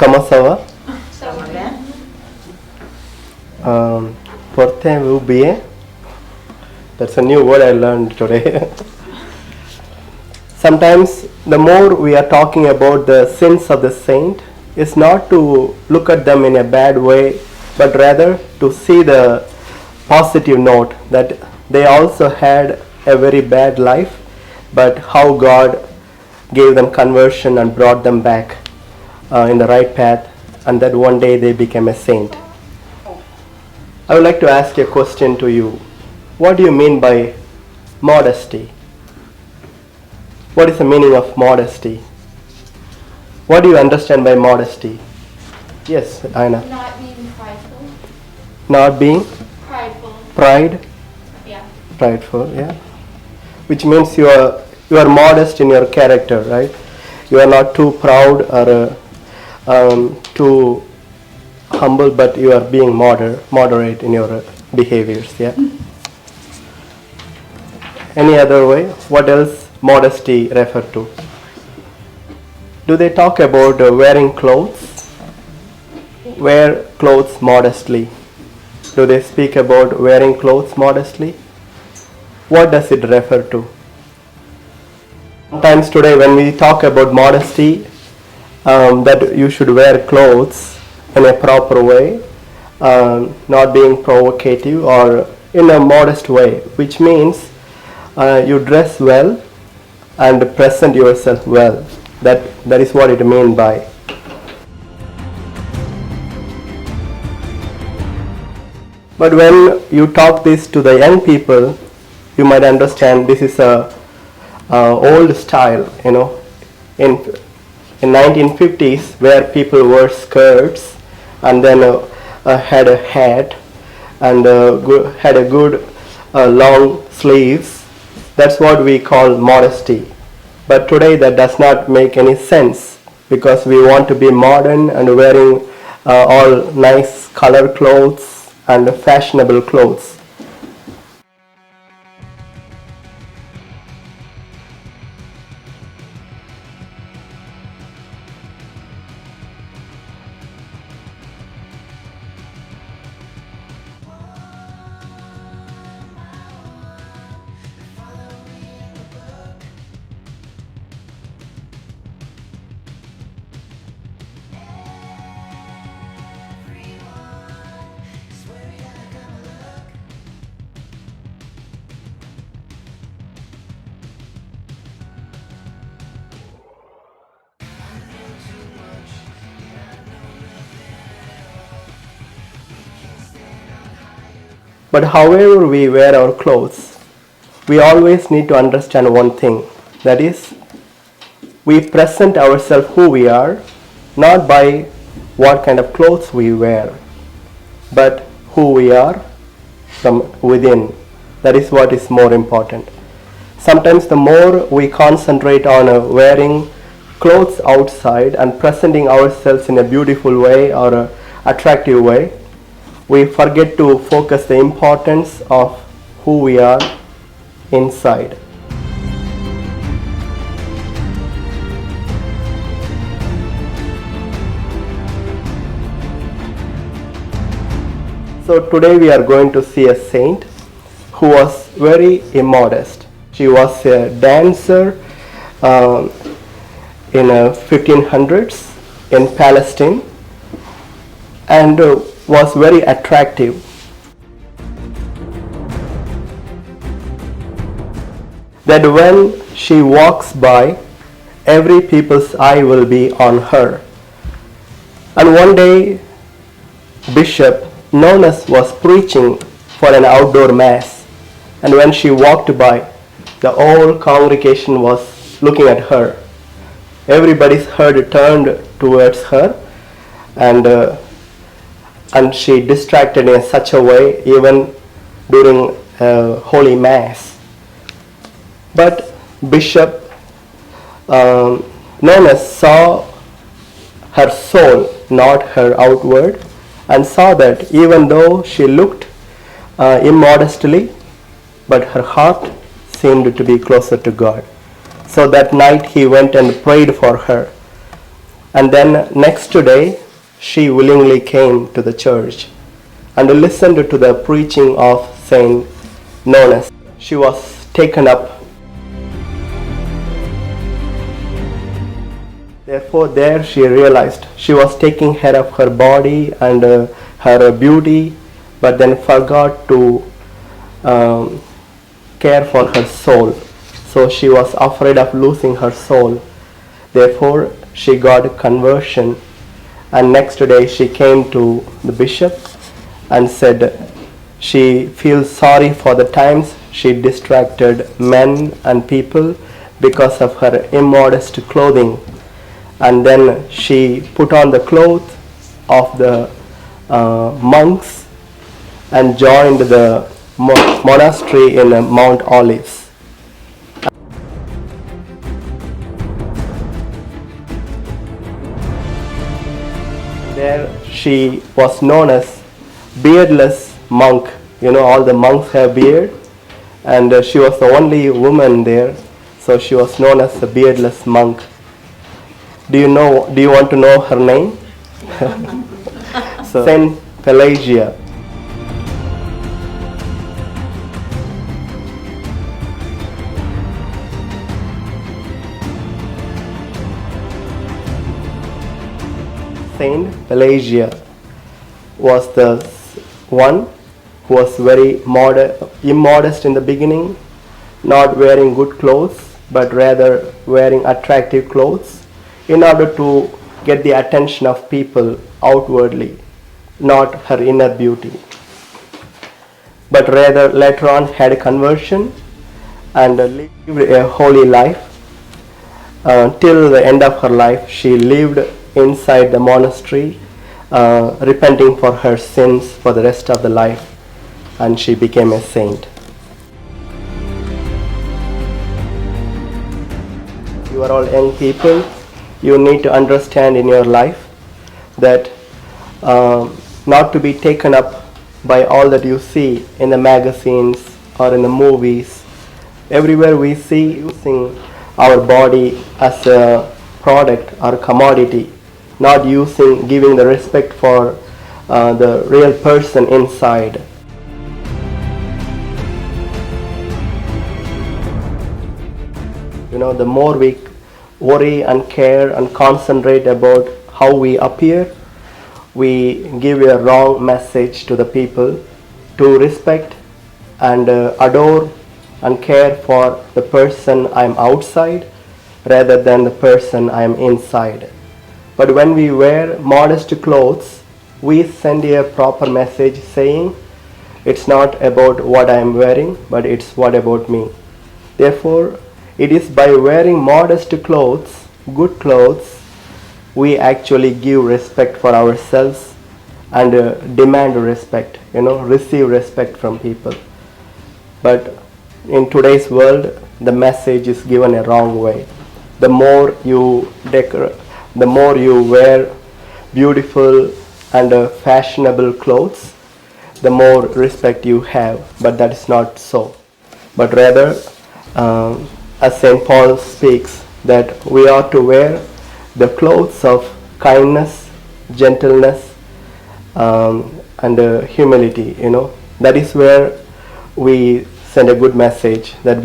Kamasawa. Porte ubie. That's a new word I learned today. Sometimes the more we are talking about the sins of the saint, is not to look at them in a bad way, but rather to see the positive note that they also had a very bad life, but how God gave them conversion and brought them back in the right path, and that one day they became a saint. I would like to ask a question to you. What do you mean by modesty? What is the meaning of modesty? What do you understand by modesty? Yes, Aina. Not being prideful. Not being? Prideful. Pride? Yeah. Prideful, yeah. Which means you are modest in your character, right? You are not too proud or too humble, but you are being moderate in your behaviors, yeah. Any other way? What else modesty refer to? Do they talk about wearing clothes? Wear clothes modestly. Do they speak about wearing clothes modestly? What does it refer to? Sometimes today when we talk about modesty, that you should wear clothes in a proper way, not being provocative or in a modest way, which means you dress well and present yourself well. That is what it means by. But when you talk this to the young people, you might understand this is a old style, in 1950s where people wore skirts and then had a hat and had a good long sleeves. That's what we call modesty. But today that does not make any sense because we want to be modern and wearing all nice color clothes and fashionable clothes. But however we wear our clothes, we always need to understand one thing. That is, we present ourselves who we are, not by what kind of clothes we wear, but who we are from within. That is what is more important. Sometimes the more we concentrate on wearing clothes outside and presenting ourselves in a beautiful way or an attractive way, we forget to focus the importance of who we are inside. So today we are going to see a saint who was very immodest. She was a dancer in 1500s in Palestine and was very attractive. That when she walks by, every people's eye will be on her. And one day, Bishop Nonus was preaching for an outdoor mass, and when she walked by, the whole congregation was looking at her. Everybody's head turned towards her, and she distracted in such a way even during Holy Mass. But Bishop Nonus saw her soul, not her outward, and saw that even though she looked immodestly, but her heart seemed to be closer to God. So that night he went and prayed for her. And then next day, she willingly came to the church and listened to the preaching of Saint Nonus. She was taken up. Therefore, there she realized she was taking care of her body and her beauty, but then forgot to care for her soul. So she was afraid of losing her soul. Therefore, she got conversion, and next day she came to the bishop and said she feels sorry for the times she distracted men and people because of her immodest clothing. And then she put on the clothes of the monks and joined the monastery in Mount Olives. There she was known as beardless monk. You know, all the monks have beard, and she was the only woman there, so she was known as the beardless monk. Do you want to know her name? So, Saint Pelagia. Saint Pelagia was the one who was very immodest in the beginning, not wearing good clothes, but rather wearing attractive clothes in order to get the attention of people outwardly, not her inner beauty. But rather later on had a conversion and lived a holy life. Till the end of her life, she lived inside the monastery, repenting for her sins for the rest of the life, and she became a saint. You are all young people. You need to understand in your life that not to be taken up by all that you see in the magazines or in the movies. Everywhere we see using our body as a product or commodity, not giving the respect for the real person inside. You know, the more we worry and care and concentrate about how we appear, we give a wrong message to the people to respect and adore and care for the person I'm outside rather than the person I'm inside. But when we wear modest clothes, we send a proper message saying it's not about what I'm wearing, but it's what about me. Therefore, it is by wearing modest clothes, good clothes, we actually give respect for ourselves and demand respect, receive respect from people. But in today's world, the message is given a wrong way. The more you wear beautiful and fashionable clothes, the more respect you have. But that is not so. But rather, as St. Paul speaks, that we ought to wear the clothes of kindness, gentleness, and humility. That is where we send a good message that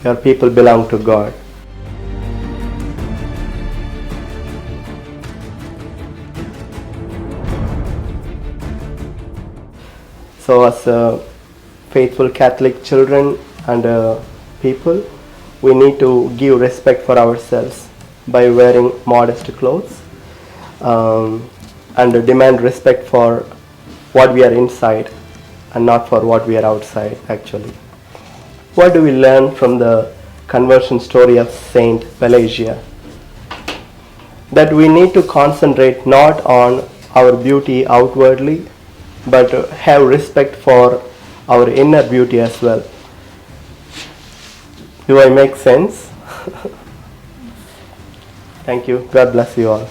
our people belong to God. So as faithful Catholic children and people, we need to give respect for ourselves by wearing modest clothes and demand respect for what we are inside and not for what we are outside actually. What do we learn from the conversion story of Saint Pelagia? That we need to concentrate not on our beauty outwardly, but have respect for our inner beauty as well. Do I make sense? Thank you. God bless you all.